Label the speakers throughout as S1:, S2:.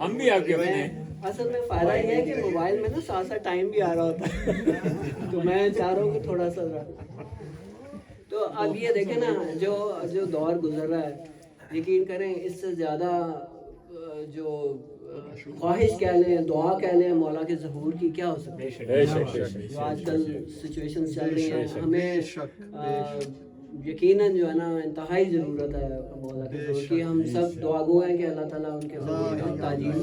S1: ہم بھی آپ کے اپنے ہیں.
S2: اصل میں فائدہ یہ ہے کہ موبائل میں نا ساتھ ساتھ ٹائم بھی آ رہا ہوتا ہے تو میں چاہ رہا ہوں کہ تھوڑا سا تو اب یہ دیکھیں نا جو دور گزر رہا ہے یقین کریں اس سے زیادہ جو خواہش کہہ لیں دعا کہہ لیں مولا کے ظہور کی کیا ہو سکتی ہے. جو آج کل سچویشن چل رہی ہیں ہمیں یقیناً جو ہے نا انتہائی ضرورت ہے مولا کے ظہور کی. ہم سب دعا گو ہیں کہ اللہ تعالیٰ ان کے ظہور کی تعجیل.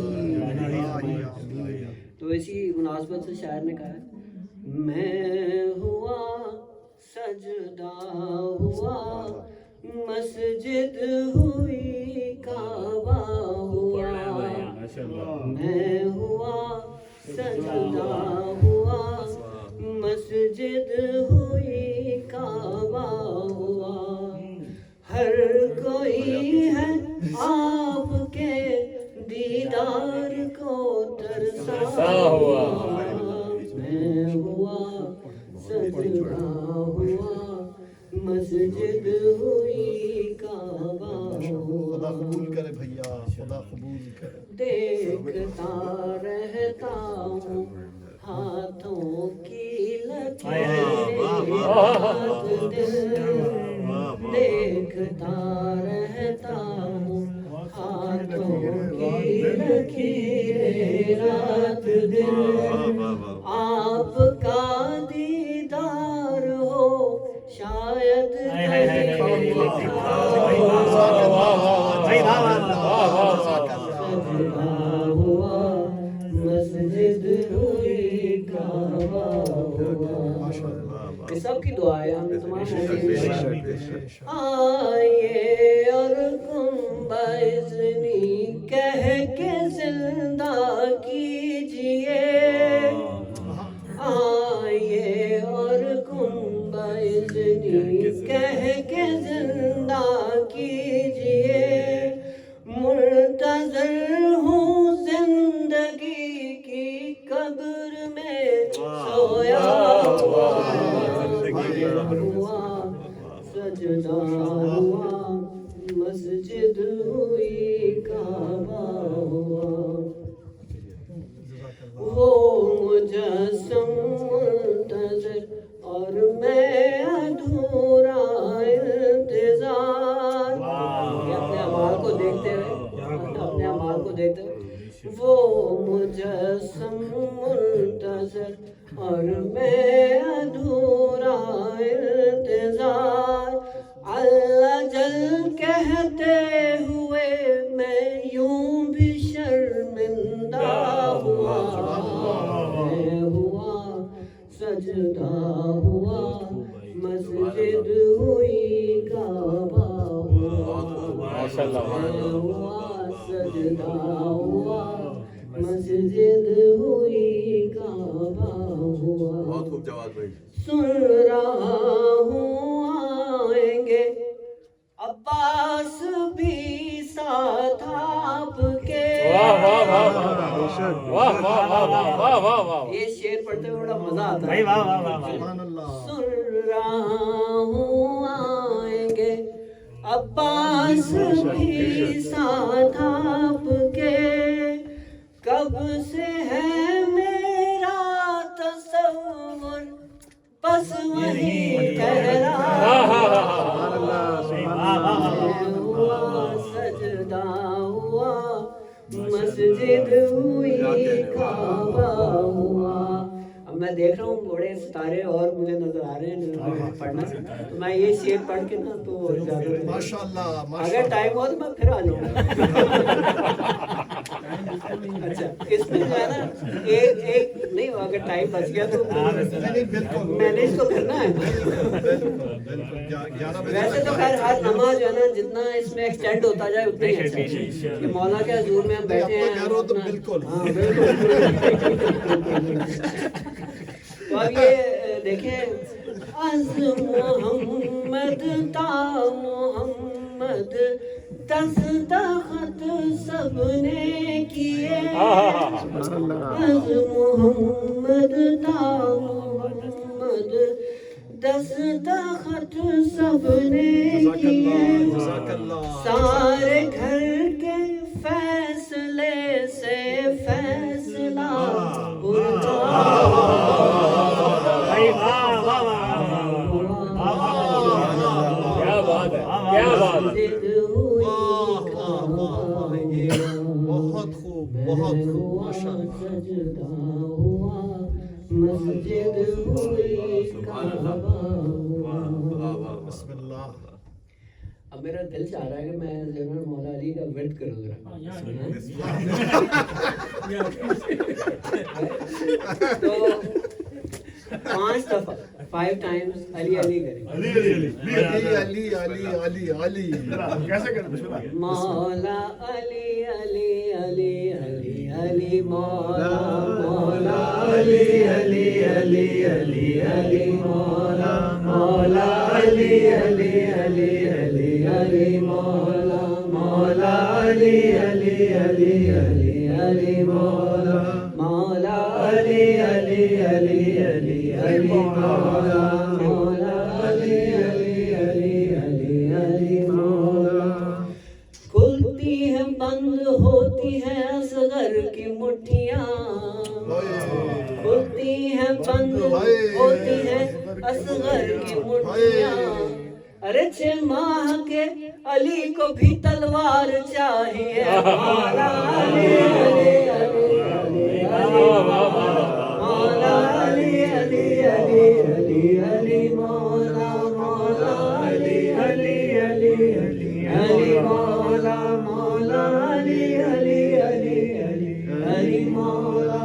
S2: تو اسی مناسبت سے شاعر نے کہا ہے میں ہوا سجدہ ہوا مسجد ہوئی کعبہ ہوا میں ہوا سجدہ ہوا مسجد ہوئی کعبہ ہوا ہر کوئی ہے آپ کے دیدار کو ترسا ہوا میں ہوا سجدہ ہوا مسجد ہوئی کعبہ
S3: خدا قبول کرے بھیا خدا قبول کرے.
S2: دیکھتا رہتا ہوں ہاتھوں کی لکیریں دیکھتا رہتا ہوں ہاتھوں کی لکیریں رات دن آپ کا دیدار ہو شاید ہوا مسجد ہوئی کعبہ ہوا. یہ سب کی دعا ہے ہم تمام آئیے اور کنبہ اذنی کہہ کے زندہ کیجئے آئیے اور کنبہ اذنی کہہ کے زندہ کیجئے منتظر ہوں زندگی کی قبر میں سویا ہوا سجدہ ہوا مسجد ہوئی کعبہ ہوا وہ مجسم منتظر اور میں ادھورا انتظار. اپنے اعمال کو دیکھتے ہوئے وہ مجسم منتظر اور میں ادھورا انتظار. اللہ جل کہتے ہوئے میں یوں بھی شرمندہ ہوا میں ہوا سجدہ ہوا مسجد ہوئی کعبہ ہوا ہوا سجدہ ہوا مسجد ہوئی کعبہ ہوا. سن رہا ہوں آئیں گے عباس بھی ساتھ آپ کے. یہ شعر پڑھتے ہوئے بڑا مزہ آتا ہے. سن رہا ہوں آئیں گے عباس بھی ساتھ آپ کے. کب سے ہے میرا تصور بس وہی ٹھہرا ہوا سجدہ ہوا مسجد ہوئی کعبہ ہوا. اب میں دیکھ رہا ہوں بڑے ستارے اور مجھے نظر آ رہے ہیں پڑھنا تو میں یہ شعر پڑھ کے نا تو اگر ٹائم ہو تو میں پھر آ جاؤں. اچھا اس میں جو ہے نا ایک نہیں اگر ٹائم بچ گیا تو مینیج تو کرنا ہے. ویسے تو خیر ہر نماز جو ہے نا جتنا اس میں ایکسٹینڈ ہوتا جائے اتنا ہی اچھا ہے کہ مولا کے حضور میں ہم بیٹھے ہیں. ہاں بالکل. تو اب یہ دیکھیں از محمد تا محمد دستخط سب نے کیے. از محمد تا محمد دستخط سب نے کیے. سارے گھر کے فیصلے سے
S3: بہت خوب ماشاءاللہ.
S2: سجدہ ہوا مسجد ہوئی کعبہ ہوا.
S3: بسم اللہ.
S2: اب میرا دل چاہ رہا ہے کہ میں جنرل مولا علی کا ورد کروں ذرا. تو 5 دفعہ 5 times علی علی کریں.
S3: علی علی علی علی.
S1: کیسے کریں؟ بسم اللہ.
S2: مولا علی علی علی علی علی مولا مولا علی علی علی علی علی مولا مولا علی علی علی علی علی مولا مولا علی علی علی علی علی مولا مولا علی علی علی علی علی مولا مولا علی علی علی علی علی مولا. کھلتی ہے بند ہوتی ہے اصغر کی مٹھیاں کھلتی ہے بند ہوتی ہے اصغر کی مٹھیاں. ارے 6 ماہ کے علی کو بھی تلوار چاہیے. مولا علی علی علی علی علی مولا علی علی علی علی علی مولا مولا علی علی علی علی علی مولا مولا علی علی علی علی علی مولا.